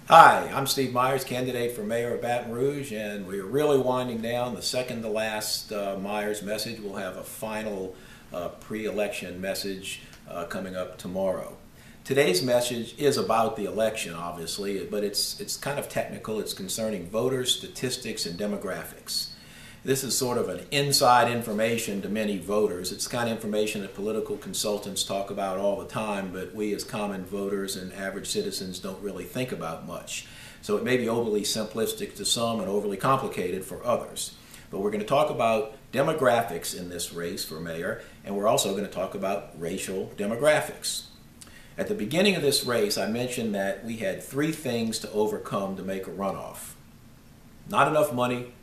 Hi, I'm Steve Myers, candidate for mayor of Baton Rouge, and we're really winding down the second to last Myers message. We'll have a final pre-election message coming up tomorrow. Today's message is about the election, obviously, but it's kind of technical. It's concerning voters, statistics, and demographics. This is sort of an inside information to many voters. It's the kind of information that political consultants talk about all the time, but we as common voters and average citizens don't really think about much. So it may be overly simplistic to some and overly complicated for others. But we're going to talk about demographics in this race for mayor, and we're also going to talk about racial demographics. At the beginning of this race, I mentioned that we had three things to overcome to make a runoff. Not enough money,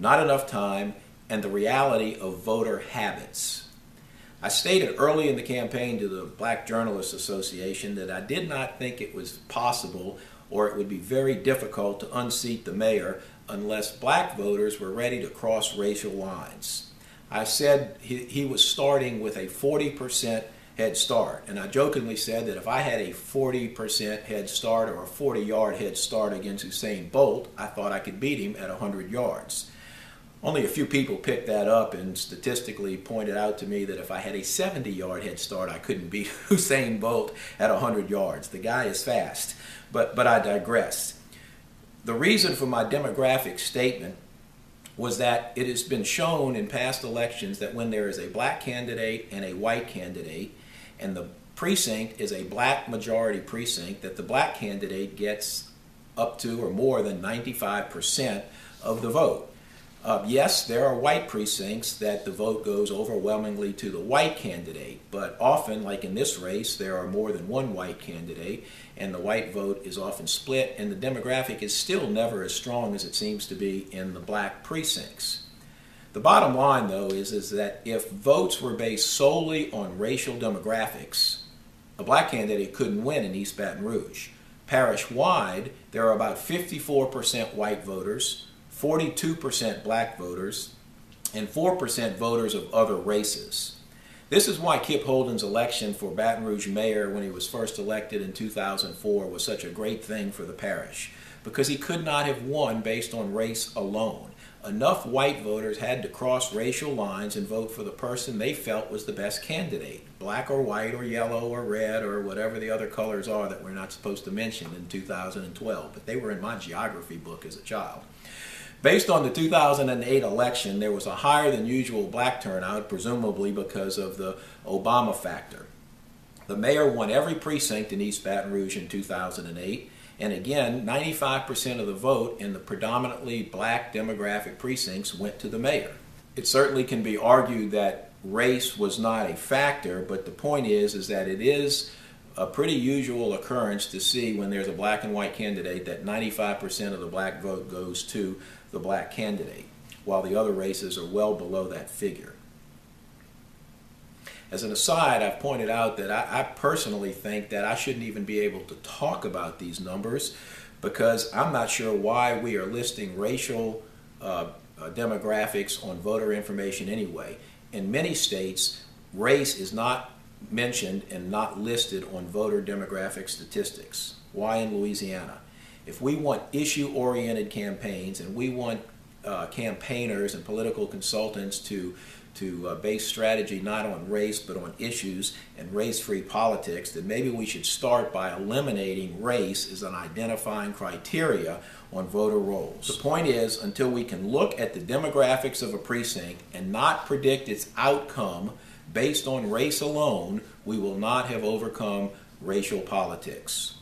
not enough time, and the reality of voter habits. I stated early in the campaign to the Black Journalists Association that I did not think it was possible or it would be very difficult to unseat the mayor unless black voters were ready to cross racial lines. I said he was starting with a 40% head start, and I jokingly said that if I had a 40% head start or a 40-yard head start against Usain Bolt, I thought I could beat him at 100 yards. Only a few people picked that up and statistically pointed out to me that if I had a 70-yard head start, I couldn't beat Usain Bolt at 100 yards. The guy is fast, but I digress. The reason for my demographic statement was that it has been shown in past elections that when there is a black candidate and a white candidate, and the precinct is a black majority precinct, that the black candidate gets up to or more than 95% of the vote. Yes, there are white precincts that the vote goes overwhelmingly to the white candidate, but often, like in this race, there are more than one white candidate, and the white vote is often split, and the demographic is still never as strong as it seems to be in the black precincts. The bottom line, though, is that if votes were based solely on racial demographics, a black candidate couldn't win in East Baton Rouge. Parish-wide, there are about 54% white voters, 42% black voters, and 4% voters of other races. This is why Kip Holden's election for Baton Rouge mayor when he was first elected in 2004 was such a great thing for the parish, because he could not have won based on race alone. Enough white voters had to cross racial lines and vote for the person they felt was the best candidate, black or white or yellow or red or whatever the other colors are that we're not supposed to mention in 2012, but they were in my geography book as a child. Based on the 2008 election, there was a higher than usual black turnout, presumably because of the Obama factor. The mayor won every precinct in East Baton Rouge in 2008, and again, 95% of the vote in the predominantly black demographic precincts went to the mayor. It certainly can be argued that race was not a factor, but the point is that it is a pretty usual occurrence to see when there's a black and white candidate that 95% of the black vote goes to the black candidate, while the other races are well below that figure. As an aside, I've pointed out that I personally think that I shouldn't even be able to talk about these numbers because I'm not sure why we are listing racial demographics on voter information anyway. In many states, race is not mentioned and not listed on voter demographic statistics. Why in Louisiana? If we want issue-oriented campaigns and we want campaigners and political consultants to base strategy not on race but on issues and race-free politics, then maybe we should start by eliminating race as an identifying criteria on voter rolls. The point is, until we can look at the demographics of a precinct and not predict its outcome based on race alone, we will not have overcome racial politics.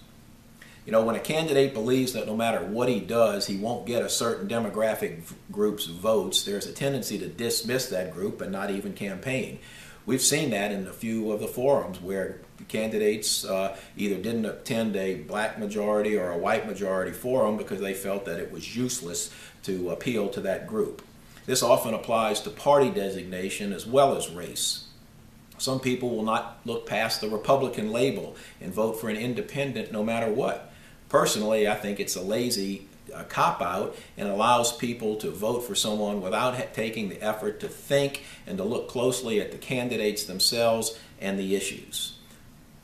You know, when a candidate believes that no matter what he does, he won't get a certain demographic group's votes, there's a tendency to dismiss that group and not even campaign. We've seen that in a few of the forums where candidates either didn't attend a black majority or a white majority forum because they felt that it was useless to appeal to that group. This often applies to party designation as well as race. Some people will not look past the Republican label and vote for an independent no matter what. Personally, I think it's a lazy cop-out and allows people to vote for someone without taking the effort to think and to look closely at the candidates themselves and the issues.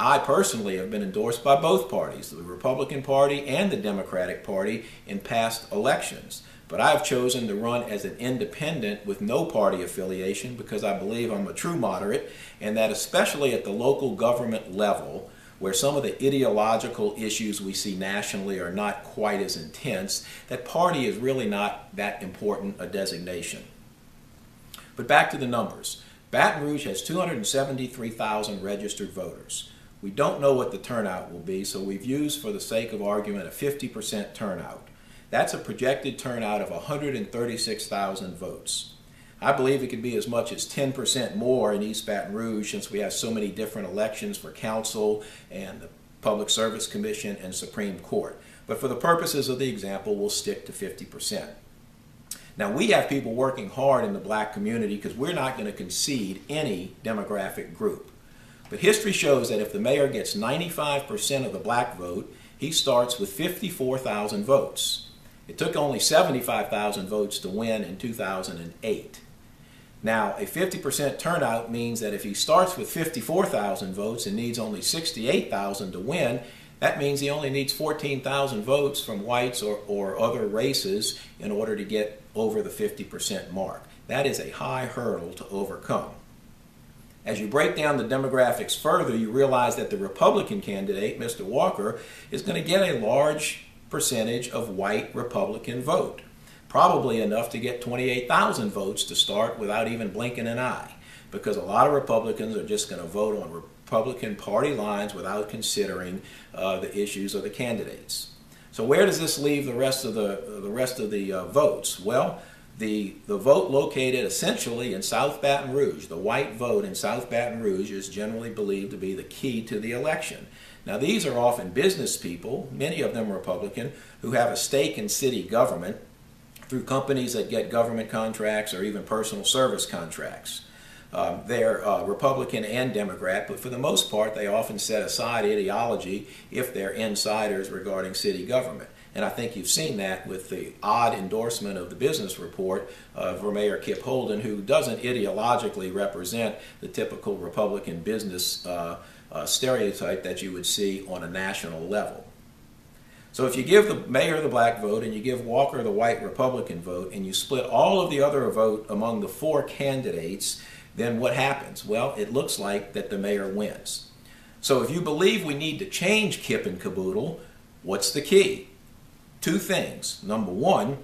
I personally have been endorsed by both parties, the Republican Party and the Democratic Party, in past elections. But I've chosen to run as an independent with no party affiliation because I believe I'm a true moderate, and that especially at the local government level, where some of the ideological issues we see nationally are not quite as intense, that party is really not that important a designation. But back to the numbers. Baton Rouge has 273,000 registered voters. We don't know what the turnout will be, so we've used, for the sake of argument, a 50% turnout. That's a projected turnout of 136,000 votes. I believe it could be as much as 10% more in East Baton Rouge, since we have so many different elections for council and the Public Service Commission and Supreme Court. But for the purposes of the example, we'll stick to 50%. Now, we have people working hard in the black community because we're not going to concede any demographic group. But history shows that if the mayor gets 95% of the black vote, he starts with 54,000 votes. It took only 75,000 votes to win in 2008. Now, a 50% turnout means that if he starts with 54,000 votes and needs only 68,000 to win, that means he only needs 14,000 votes from whites or other races in order to get over the 50% mark. That is a high hurdle to overcome. As you break down the demographics further, you realize that the Republican candidate, Mr. Walker, is going to get a large percentage of white Republican vote. Probably enough to get 28,000 votes to start without even blinking an eye, because a lot of Republicans are just going to vote on Republican Party lines without considering the issues of the candidates. So where does this leave the rest of the votes? Well, the vote located essentially in South Baton Rouge, the white vote in South Baton Rouge, is generally believed to be the key to the election. Now, these are often business people, many of them Republican, who have a stake in city government through companies that get government contracts or even personal service contracts. They're Republican and Democrat, but for the most part, they often set aside ideology if they're insiders regarding city government. And I think you've seen that with the odd endorsement of the business report for Mayor Kip Holden, who doesn't ideologically represent the typical Republican business stereotype that you would see on a national level. So if you give the mayor the black vote and you give Walker the white Republican vote and you split all of the other vote among the four candidates, then what happens? Well, it looks like that the mayor wins. So if you believe we need to change Kip and Caboodle, what's the key? Two things. Number one,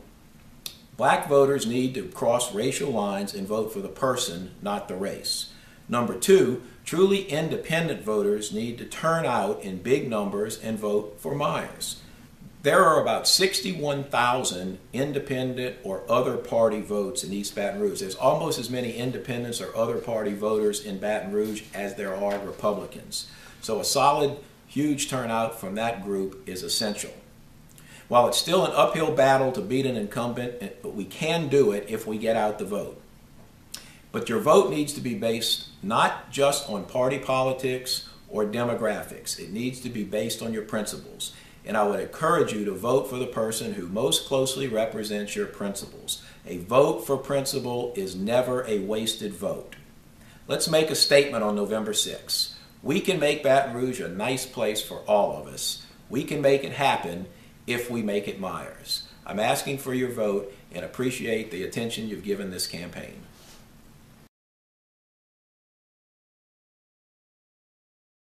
black voters need to cross racial lines and vote for the person, not the race. Number two, truly independent voters need to turn out in big numbers and vote for Myers. There are about 61,000 independent or other party votes in East Baton Rouge. There's almost as many independents or other party voters in Baton Rouge as there are Republicans. So a solid, huge turnout from that group is essential. While it's still an uphill battle to beat an incumbent, but we can do it if we get out the vote. But your vote needs to be based not just on party politics or demographics. It needs to be based on your principles. And I would encourage you to vote for the person who most closely represents your principles. A vote for principle is never a wasted vote. Let's make a statement on November 6th. We can make Baton Rouge a nice place for all of us. We can make it happen if we make it Myers. I'm asking for your vote and appreciate the attention you've given this campaign.